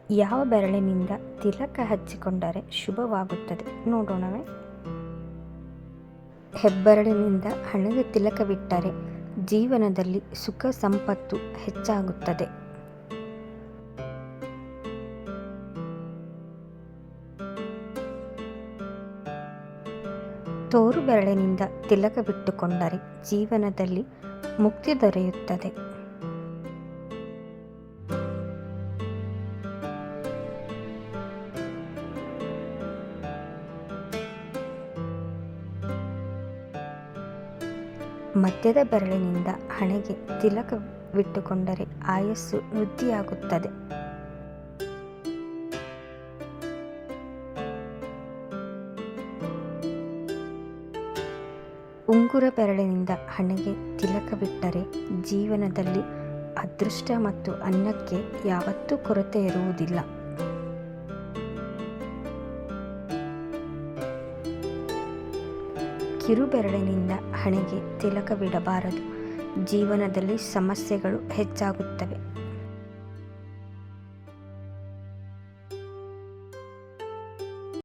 ಯಾವ ಬೆರಳಿನಿಂದ ತಿಲಕ ಹಚ್ಚಿಕೊಂಡರೆ ಶುಭವಾಗುತ್ತದೆ ನೋಡೋಣವೇ. ಹೆಬ್ಬೆರಳಿನಿಂದ ಹಣೆಗೆ ತಿಲಕವಿಟ್ಟರೆ ಜೀವನದಲ್ಲಿ ಸುಖ ಸಂಪತ್ತು ಹೆಚ್ಚಾಗುತ್ತದೆ. ತೋರು ಬೆರಳಿನಿಂದ ತಿಲಕವಿಟ್ಟುಕೊಂಡರೆ ಜೀವನದಲ್ಲಿ ಮುಕ್ತಿ ದೊರೆಯುತ್ತದೆ. ಮಧ್ಯದ ಬೆರಳಿನಿಂದ ಹಣೆಗೆ ತಿಲಕವಿಟ್ಟುಕೊಂಡರೆ ಆಯಸ್ಸು ವೃದ್ಧಿಯಾಗುತ್ತದೆ. ಉಂಗುರ ಬೆರಳಿನಿಂದ ಹಣೆಗೆ ತಿಲಕವಿಟ್ಟರೆ ಜೀವನದಲ್ಲಿ ಅದೃಷ್ಟ ಮತ್ತು ಅನ್ನಕ್ಕೆ ಯಾವತ್ತೂ ಕೊರತೆ ಇರುವುದಿಲ್ಲ. ಕಿರುಬೆರಳಿನಿಂದ ಹಣೆಗೆ ತಿಲಕವಿಡಬಾರದು. ಜೀವನದಲ್ಲಿ ಸಮಸ್ಯೆಗಳು ಹೆಚ್ಚಾಗುತ್ತವೆ.